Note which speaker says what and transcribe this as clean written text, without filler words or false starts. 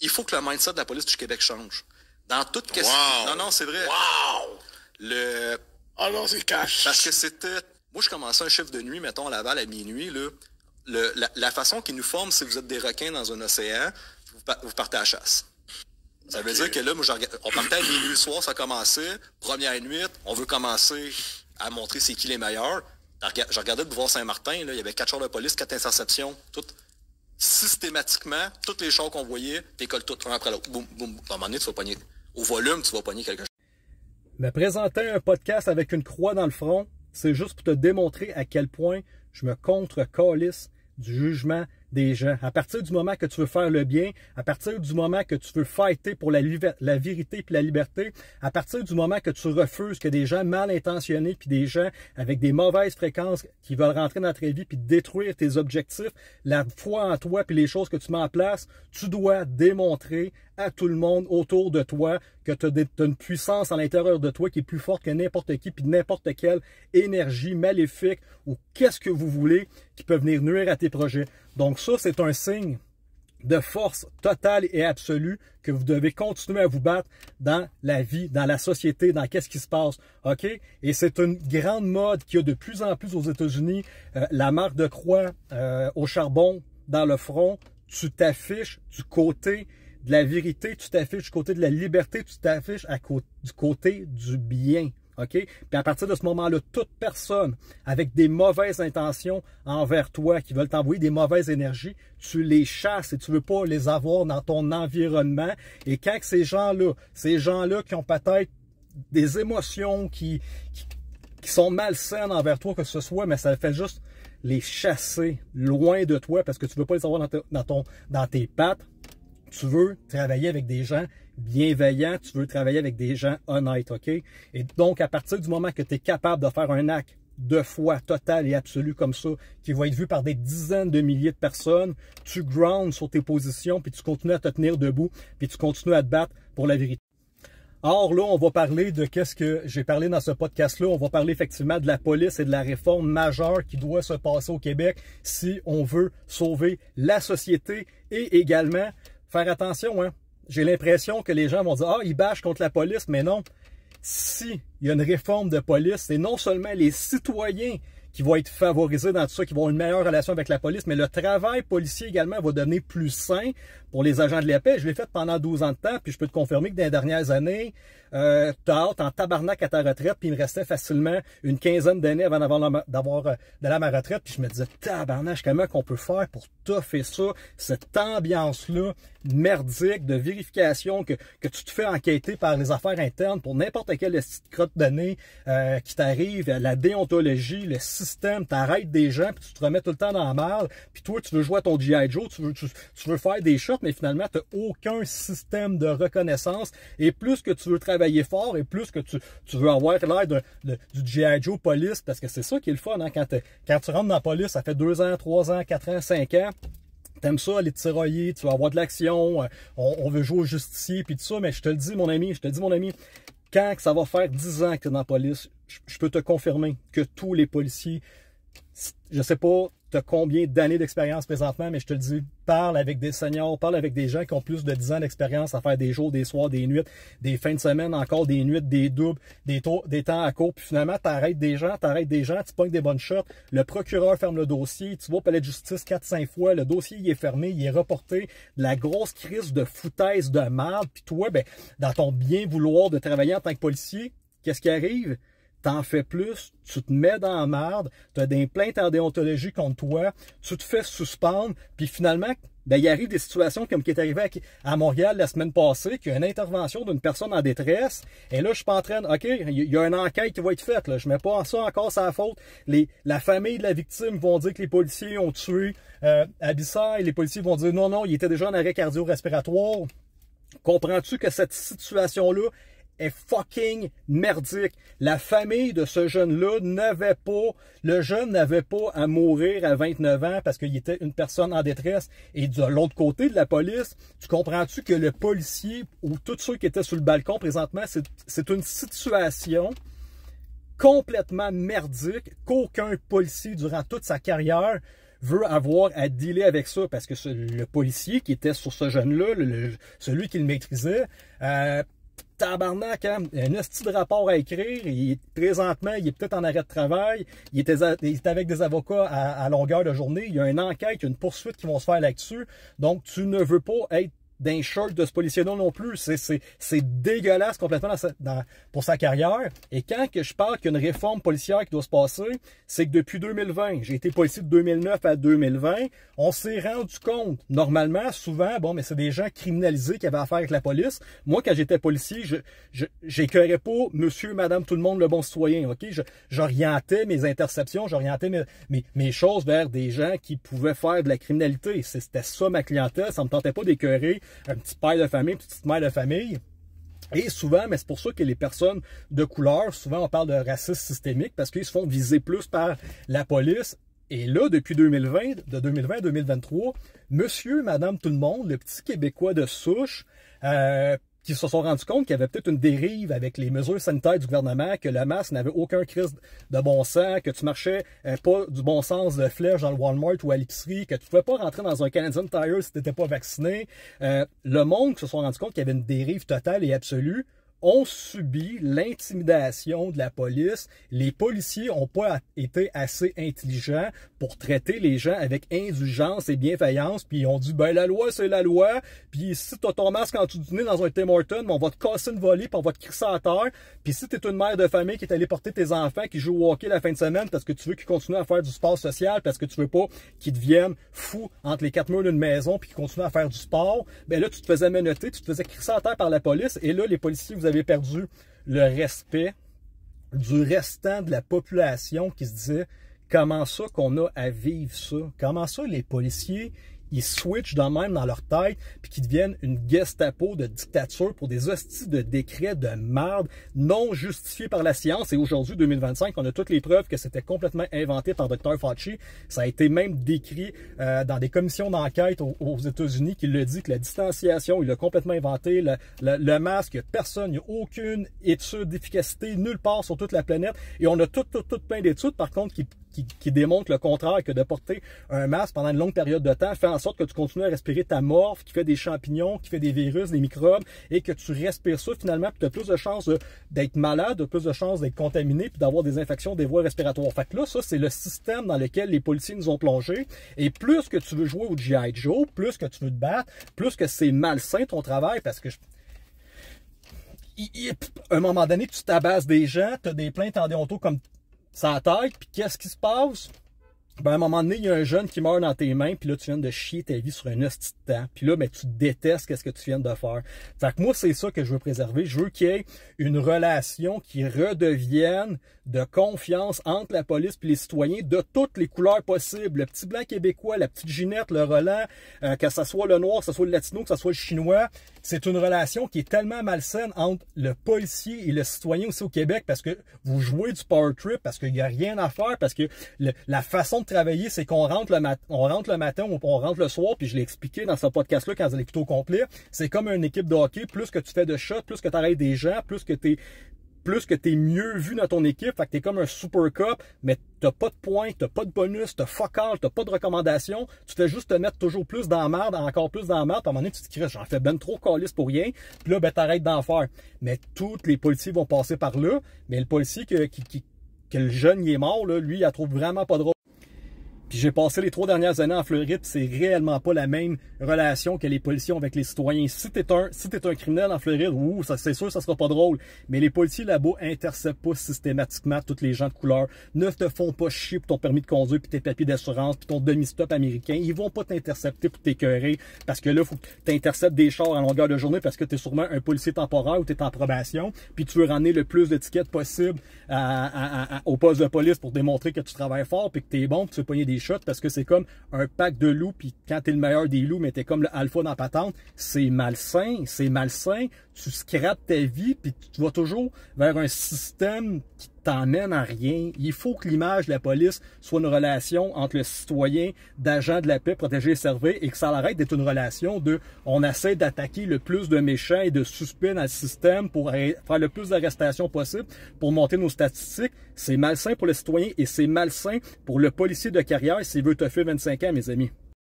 Speaker 1: il faut que le mindset de la police du Québec change. Dans toute question.
Speaker 2: Wow.
Speaker 1: Non, non, c'est vrai.
Speaker 2: Wow!
Speaker 1: Le...
Speaker 2: Ah non, c'est cash.
Speaker 1: Parce que c'était... Moi, je commençais un chiffre de nuit, mettons, à Laval à minuit, là. La façon qu'ils nous forment, si vous êtes des requins dans un océan, vous partez à la chasse. Ça veut dire que là, moi, on partait à minuit le soir, ça commençait. Première nuit, on veut commencer à montrer c'est qui les meilleurs. Je regardais le boulevard Saint-Martin, là, il y avait 4 chars de police, 4 interceptions, toutes systématiquement, toutes les chars qu'on voyait, t'écoles toutes un après l'autre. Boum, boum. À un moment donné, tu vas pogner. Au volume, tu vas pogner quelque chose.
Speaker 3: Me présenter un podcast avec une croix dans le front, c'est juste pour te démontrer à quel point je me contre-calisse du jugement des gens. À partir du moment que tu veux faire le bien, à partir du moment que tu veux fighter pour la vérité et la liberté, à partir du moment que tu refuses que des gens mal intentionnés puis des gens avec des mauvaises fréquences qui veulent rentrer dans ta vie puis détruire tes objectifs, la foi en toi puis les choses que tu mets en place, tu dois démontrer à tout le monde autour de toi que tu as une puissance à l'intérieur de toi qui est plus forte que n'importe qui puis n'importe quelle énergie maléfique ou qu'est-ce que vous voulez qui peut venir nuire à tes projets. Donc ça, c'est un signe de force totale et absolue que vous devez continuer à vous battre dans la vie, dans la société, dans qu'est-ce qui se passe. OK? Et c'est une grande mode qu'il y a de plus en plus aux États-Unis. La marque de croix au charbon dans le front, tu t'affiches du côté de la vérité, tu t'affiches du côté de la liberté, tu t'affiches du côté du bien. OK? Puis à partir de ce moment-là, toute personne avec des mauvaises intentions envers toi, qui veulent t'envoyer des mauvaises énergies, tu les chasses et tu veux pas les avoir dans ton environnement. Et quand ces gens-là qui ont peut-être des émotions qui sont malsaines envers toi, que ce soit, mais ça fait juste les chasser loin de toi parce que tu veux pas les avoir dans tes pattes. Tu veux travailler avec des gens bienveillants, tu veux travailler avec des gens honnêtes, OK? Et donc, à partir du moment que tu es capable de faire un acte de foi totale et absolue comme ça, qui va être vu par des dizaines de milliers de personnes, tu grounds sur tes positions, puis tu continues à te tenir debout, puis tu continues à te battre pour la vérité. Or, là, on va parler de qu'est-ce que j'ai parlé dans ce podcast-là. On va parler effectivement de la police et de la réforme majeure qui doit se passer au Québec si on veut sauver la société et également faire attention, hein. J'ai l'impression que les gens vont dire « Ah, ils bâchent contre la police », mais non. Si il y a une réforme de police, c'est non seulement les citoyens qui vont être favorisés dans tout ça, qui vont avoir une meilleure relation avec la police, mais le travail policier également va devenir plus sain pour les agents de la paix. Je l'ai fait pendant 12 ans de temps, puis je peux te confirmer que dans les dernières années, t'as hâte en tabarnak à ta retraite, puis il me restait facilement une quinzaine d'années avant d'avoir d'aller à ma retraite, puis je me disais, tabarnak, comment qu'on peut faire pour toffer ça, cette ambiance-là merdique de vérification que tu te fais enquêter par les affaires internes pour n'importe quelle crotte de nez qui t'arrive, la déontologie, le système, t'arrêtes des gens, puis tu te remets tout le temps dans la merde, puis toi, tu veux jouer à ton G.I. Joe, tu veux faire des shots, mais finalement, tu n'as aucun système de reconnaissance, et plus que tu veux travailler fort, et plus que tu veux avoir l'air du G.I. Joe police, parce que c'est ça qui est le fun, hein, quand tu rentres dans la police, ça fait 2 ans, 3 ans, 4 ans, 5 ans, t'aimes ça, aller tirailler, tu vas avoir de l'action, on veut jouer au justicier, puis tout ça, mais je te le dis, mon ami, quand ça va faire 10 ans que tu es dans la police, je peux te confirmer que tous les policiers, je sais pas tu as combien d'années d'expérience présentement, mais je te le dis, parle avec des seniors, parle avec des gens qui ont plus de 10 ans d'expérience à faire des jours, des soirs, des nuits, des fins de semaine, encore des nuits, des doubles, des temps à court, puis finalement, tu arrêtes des gens, tu pognes des bonnes shots, le procureur ferme le dossier, tu vas au palais de justice 4-5 fois, le dossier il est fermé, il est reporté, de la grosse crise de foutaise de merde, puis toi, ben, dans ton bien vouloir de travailler en tant que policier, qu'est-ce qui arrive? T'en fais plus, tu te mets dans la merde, tu as des plaintes en déontologie contre toi, tu te fais suspendre, puis finalement, ben, il arrive des situations comme qui est arrivé à Montréal la semaine passée, qu'il y a une intervention d'une personne en détresse, et là, je suis pas en train de, OK, il y a une enquête qui va être faite, là, je mets pas ça encore sur la faute. La famille de la victime vont dire que les policiers ont tué Abissa, et les policiers vont dire non, il était déjà en arrêt cardio-respiratoire. Comprends-tu que cette situation-là est fucking merdique. La famille de ce jeune-là le jeune n'avait pas à mourir à 29 ans parce qu'il était une personne en détresse. Et de l'autre côté de la police, tu comprends-tu que le policier ou tous ceux qui étaient sur le balcon présentement, c'est une situation complètement merdique qu'aucun policier durant toute sa carrière veut avoir à dealer avec ça parce que le policier qui était sur ce jeune-là, celui qui le maîtrisait, tabarnak, hein? Un hostie de rapport à écrire. Présentement, il est peut-être en arrêt de travail. Il est avec des avocats à longueur de journée. Il y a une enquête, il y a une poursuite qui vont se faire là-dessus. Donc, tu ne veux pas être d'un shirt de ce policier-là non plus. C'est dégueulasse complètement pour sa carrière. Et quand que je parle qu'il y a une réforme policière qui doit se passer, c'est que depuis 2020, j'ai été policier de 2009 à 2020, on s'est rendu compte, normalement, souvent, bon, mais c'est des gens criminalisés qui avaient affaire avec la police. Moi, quand j'étais policier, j'écœurais pas monsieur, madame, tout le monde, le bon citoyen, ok? J'orientais mes interceptions, j'orientais mes choses vers des gens qui pouvaient faire de la criminalité. C'était ça ma clientèle, ça me tentait pas d'écœurer un petit père de famille, une petite mère de famille. Et souvent, mais c'est pour ça que les personnes de couleur, souvent on parle de racisme systémique parce qu'ils se font viser plus par la police. Et là, depuis 2020, de 2020 à 2023, monsieur, madame, tout le monde, le petit Québécois de souche, qui se sont rendus compte qu'il y avait peut-être une dérive avec les mesures sanitaires du gouvernement, que le masque n'avait aucun crise de bon sens, que tu marchais pas du bon sens de flèche dans le Walmart ou à l'épicerie, que tu pouvais pas rentrer dans un Canadian Tire si tu n'étais pas vacciné. Le monde qui se sont rendus compte qu'il y avait une dérive totale et absolue, ont subi l'intimidation de la police. Les policiers n'ont pas été assez intelligents pour traiter les gens avec indulgence et bienveillance. Puis ils ont dit, ben la loi, c'est la loi. Puis si tu as ton masque en dessous du nez dans un Tim Hortons, on va te casser une volée, puis on va te crisser à terre. Puis si tu es une mère de famille qui est allée porter tes enfants, qui jouent au hockey la fin de semaine parce que tu veux qu'ils continuent à faire du sport social, parce que tu veux pas qu'ils deviennent fous entre les quatre murs d'une maison, puis qu'ils continuent à faire du sport, ben là, tu te faisais menotter, tu te faisais crisser à terre par la police. Et là, les policiers, vous avez perdu le respect du restant de la population qui se disait comment ça qu'on a à vivre ça? Comment ça les policiers ils switchent de même dans leur tête puis qu'ils deviennent une Gestapo de dictature pour des hosties de décrets de merde non justifiés par la science. Et aujourd'hui, 2025, on a toutes les preuves que c'était complètement inventé par Dr. Fauci. Ça a été même décrit dans des commissions d'enquête aux États-Unis qui le dit que la distanciation, il l'a complètement inventé. Le masque, personne, il n'y a aucune étude d'efficacité nulle part sur toute la planète. Et on a tout plein d'études, par contre, qui démontrent le contraire, que de porter un masque pendant une longue période de temps fait en sorte que tu continues à respirer ta morphe, qui fait des champignons, qui fait des virus, des microbes, et que tu respires ça finalement, puis tu as plus de chances d'être malade, tu as plus de chances d'être contaminé, puis d'avoir des infections des voies respiratoires. Fait que là, ça, c'est le système dans lequel les policiers nous ont plongé. Et plus que tu veux jouer au G.I. Joe, plus que tu veux te battre, plus que c'est malsain ton travail, parce que à un moment donné, tu tabasses des gens, tu as des plaintes en déonto comme ça tête, puis qu'est-ce qui se passe? Ben, à un moment donné, il y a un jeune qui meurt dans tes mains, puis là, tu viens de chier ta vie sur un hostie de temps. Puis là, ben, tu détestes qu'est-ce que tu viens de faire. Fait que moi, c'est ça que je veux préserver. Je veux qu'il y ait une relation qui redevienne de confiance entre la police et les citoyens de toutes les couleurs possibles. Le petit blanc québécois, la petite Ginette, le Roland, que ce soit le noir, que ce soit le latino, que ce soit le chinois. C'est une relation qui est tellement malsaine entre le policier et le citoyen aussi au Québec parce que vous jouez du power trip, parce qu'il n'y a rien à faire, parce que la façon de travailler, c'est qu'on rentre le matin ou on rentre le soir, puis je l'ai expliqué dans ce podcast-là quand vous allez plutôt au complet. C'est comme une équipe de hockey, plus que tu fais de shots, plus que tu arrêtes des gens, plus que t'es mieux vu dans ton équipe, fait que t'es comme un super cup, mais t'as pas de points, t'as pas de bonus, t'as fuck all, t'as pas de recommandations, tu fais juste te mettre toujours plus dans la merde, encore plus dans la merde, puis à un moment donné, tu te dis, j'en fais ben trop calice pour rien, puis là, ben t'arrêtes d'en faire. Mais tous les policiers vont passer par là, mais le policier que le jeune il est mort, là, lui, il la trouve vraiment pas drôle. Puis j'ai passé les 3 dernières années en Floride, c'est réellement pas la même relation que les policiers ont avec les citoyens. Si t'es un criminel en Floride, c'est sûr, ça sera pas drôle. Mais les policiers là-bas interceptent pas systématiquement tous les gens de couleur, ne te font pas chier pour ton permis de conduire, puis tes papiers d'assurance, puis ton demi-stop américain. Ils vont pas t'intercepter pour t'écœurer, parce que là, faut que t'interceptes des chars en longueur de journée, parce que t'es sûrement un policier temporaire ou t'es en probation, puis tu veux ramener le plus d'étiquettes possible au poste de police pour démontrer que tu travailles fort, puis que t'es bon, puis tu veux pogner des shots, parce que c'est comme un pack de loups, puis quand t'es le meilleur des loups, mais t'es comme le alpha dans la patente, c'est malsain, tu scrapes ta vie, puis tu vas toujours vers un système qui t'emmène à rien. Il faut que l'image de la police soit une relation entre le citoyen, d'agent de la paix, protéger et servir, et que ça arrête d'être une relation de on essaie d'attaquer le plus de méchants et de suspects dans le système pour faire le plus d'arrestations possible, pour monter nos statistiques. C'est malsain pour le citoyen et c'est malsain pour le policier de carrière s'il veut te faire 25 ans, mes amis.